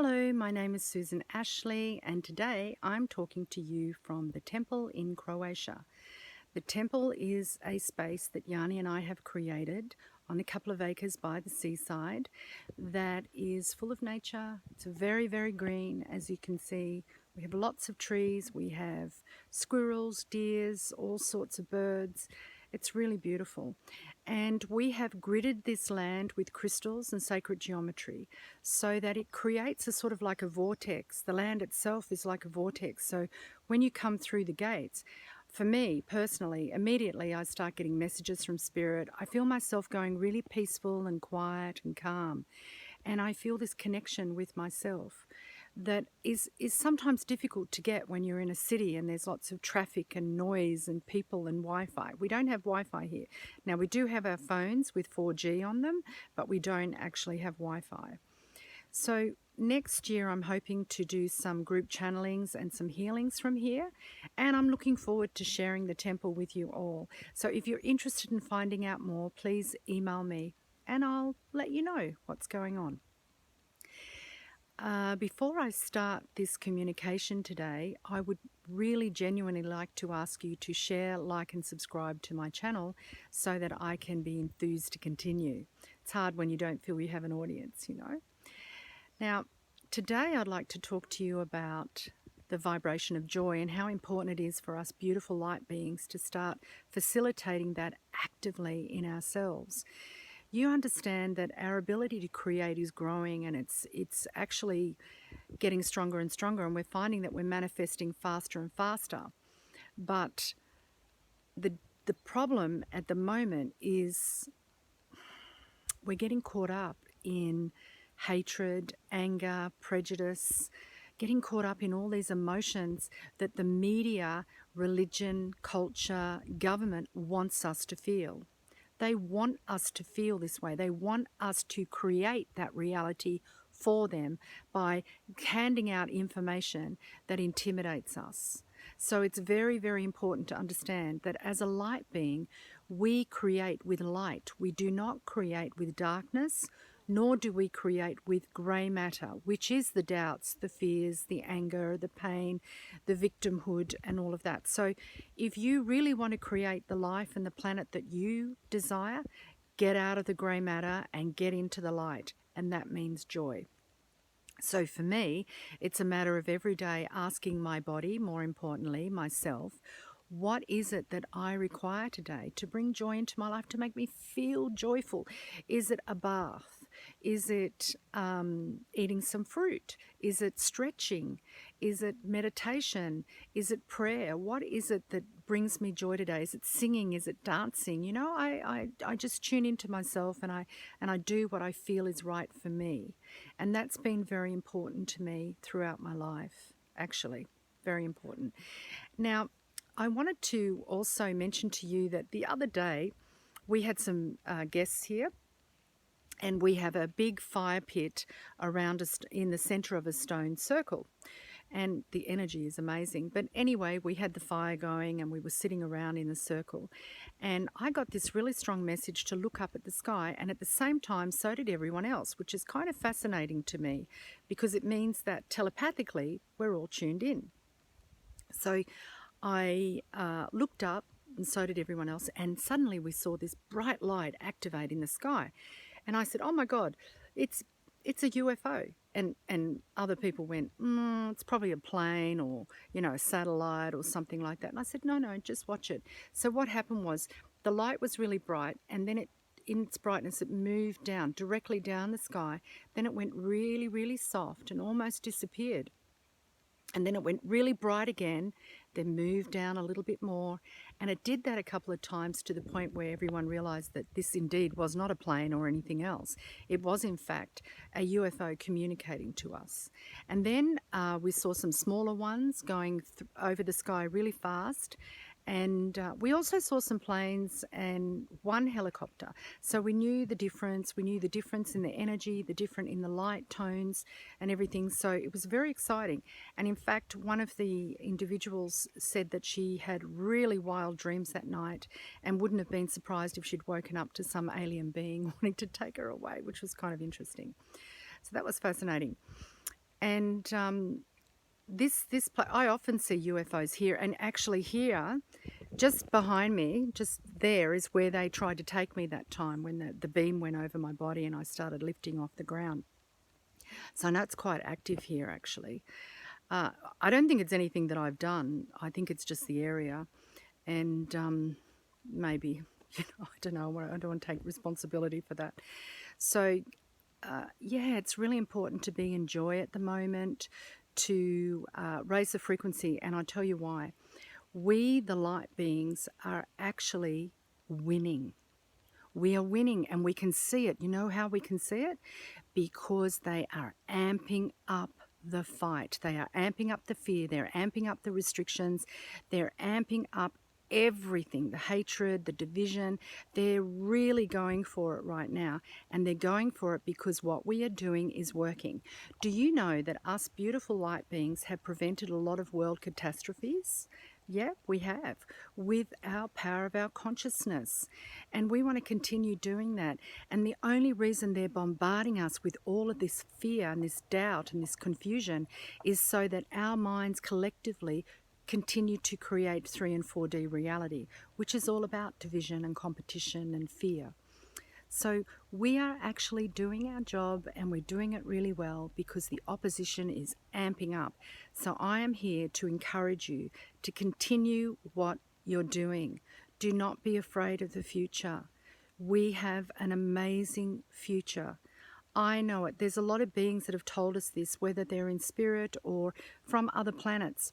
Hello, my name is Susan Ashley, and today I'm talking to you from the temple in Croatia. The temple is a space that Yanni and I have created on a couple of acres by the seaside that is full of nature. It's very, very green, as you can see. We have lots of trees, we have squirrels, deers, all sorts of birds. It's really beautiful. And we have gridded this land with crystals and sacred geometry so that it creates a sort of like a vortex. The land itself is like a vortex. So when you come through the gates, for me personally, immediately I start getting messages from spirit. I feel myself going really peaceful and quiet and calm. And I feel this connection with myself that is sometimes difficult to get when you're in a city and there's lots of traffic and noise and people and Wi-Fi. We don't have Wi-Fi here. Now we do have our phones with 4G on them, but we don't actually have Wi-Fi. So next year I'm hoping to do some group channelings and some healings from here, and I'm looking forward to sharing the temple with you all. So if you're interested in finding out more, please email me and I'll let you know what's going on. Before I start this communication today, I would really genuinely like to ask you to share, like and subscribe to my channel so that I can be enthused to continue. It's hard when you don't feel you have an audience, you know. Now, today I'd like to talk to you about the vibration of joy and how important it is for us beautiful light beings to start facilitating that actively in ourselves. You understand that our ability to create is growing, and it's actually getting stronger and stronger, and we're finding that we're manifesting faster and faster. But the problem at the moment is we're getting caught up in hatred, anger, prejudice, getting caught up in all these emotions that the media, religion, culture, government wants us to feel. They want us to feel this way. They want us to create that reality for them by handing out information that intimidates us. So it's very, very important to understand that as a light being, we create with light. We do not create with darkness, nor do we create with grey matter, which is the doubts, the fears, the anger, the pain, the victimhood, and all of that. So if you really want to create the life and the planet that you desire, get out of the grey matter and get into the light, and that means joy. So for me, it's a matter of every day asking my body, more importantly, myself, what is it that I require today to bring joy into my life, to make me feel joyful? Is it a bath? Is it eating some fruit? Is it stretching? Is it meditation? Is it prayer? What is it that brings me joy today? Is it singing? Is it dancing? You know, I just tune into myself and I do what I feel is right for me. And that's been very important to me throughout my life, actually, very important. Now, I wanted to also mention to you that the other day we had some guests here, and we have a big fire pit around us in the center of a stone circle, and the energy is amazing. But anyway, we had the fire going and we were sitting around in the circle, and I got this really strong message to look up at the sky, and at the same time so did everyone else, which is kind of fascinating to me because it means that telepathically we're all tuned in. So I looked up, and so did everyone else, and suddenly we saw this bright light activate in the sky. And I said, oh my God, it's a UFO. And other people went, it's probably a plane or, you know, a satellite or something like that. And I said, no, just watch it. So what happened was the light was really bright, and then in its brightness, it moved down, directly down the sky. Then it went really, really soft and almost disappeared. And then it went really bright again, then moved down a little bit more. And it did that a couple of times to the point where everyone realized that this indeed was not a plane or anything else. It was, in fact, a UFO communicating to us. And then we saw some smaller ones going over the sky really fast. And we also saw some planes and one helicopter. So we knew the difference. We knew the difference in the energy, the difference in the light tones and everything. So it was very exciting. And in fact, one of the individuals said that she had really wild dreams that night and wouldn't have been surprised if she'd woken up to some alien being wanting to take her away, which was kind of interesting. So that was fascinating. And I often see UFOs here, and actually here, just behind me, just there is where they tried to take me that time when the beam went over my body and I started lifting off the ground. So I know it's quite active here, actually. I don't think it's anything that I've done. I think it's just the area, and maybe, I don't know. I don't want to take responsibility for that. So, yeah, it's really important to be in joy at the moment, to raise the frequency, and I'll tell you why. We, the light beings, are actually winning. We are winning, and we can see it. You know how we can see it? Because they are amping up the fight. They are amping up the fear. They're amping up the restrictions. They're amping up everything, the hatred, the division. They're really going for it right now, and they're going for it because what we are doing is working. Do you know that us beautiful light beings have prevented a lot of world catastrophes? Yeah, we have, with our power of our consciousness. And we want to continue doing that. And the only reason they're bombarding us with all of this fear and this doubt and this confusion is so that our minds collectively continue to create 3 and 4D reality, which is all about division and competition and fear. So we are actually doing our job, and we're doing it really well because the opposition is amping up. So I am here to encourage you to continue what you're doing. Do not be afraid of the future. We have an amazing future. I know it. There's a lot of beings that have told us this, whether they're in spirit or from other planets.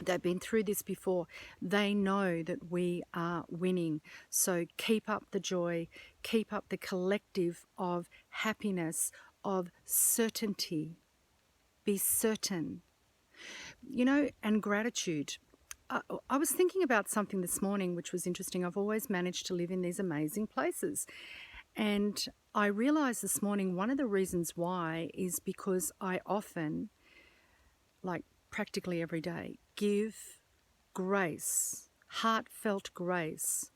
They've been through this before. They know that we are winning. So keep up the joy, keep up the collective of happiness, of certainty. Be certain, and gratitude. I was thinking about something this morning which was interesting. I've always managed to live in these amazing places. And I realized this morning one of the reasons why is because I often, like practically every day, give grace, heartfelt grace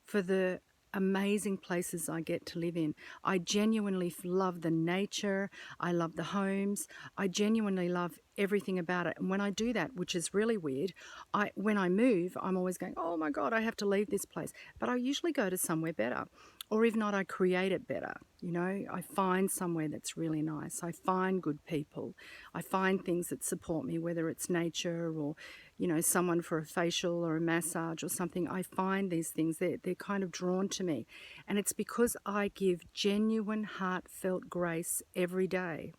for the amazing places I get to live in. I genuinely love the nature. I love the homes. I genuinely love everything about it. And when I do that, which is really weird, when I move, I'm always going, oh my God, I have to leave this place. But I usually go to somewhere better. Or if not, I create it better. I find somewhere that's really nice. I find good people. I find things that support me, whether it's nature or, someone for a facial or a massage or something. I find these things, they're kind of drawn to me. And it's because I give genuine, heartfelt grace every day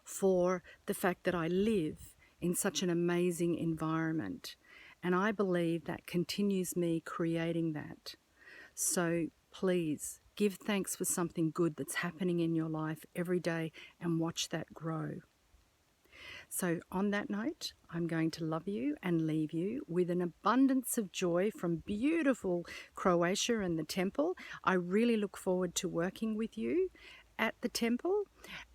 for the fact that I live in such an amazing environment. And I believe that continues me creating that. So please give thanks for something good that's happening in your life every day and watch that grow. So on that note, I'm going to love you and leave you with an abundance of joy from beautiful Croatia and the temple. I really look forward to working with you at the temple.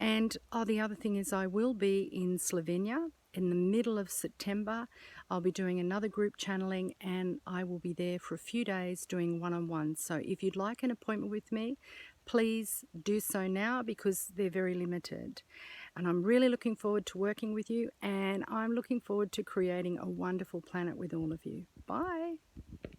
And the other thing is I will be in Slovenia in the middle of September. I'll be doing another group channeling, and I will be there for a few days doing one-on-one. So if you'd like an appointment with me, please do so now because they're very limited. And I'm really looking forward to working with you, and I'm looking forward to creating a wonderful planet with all of you. Bye.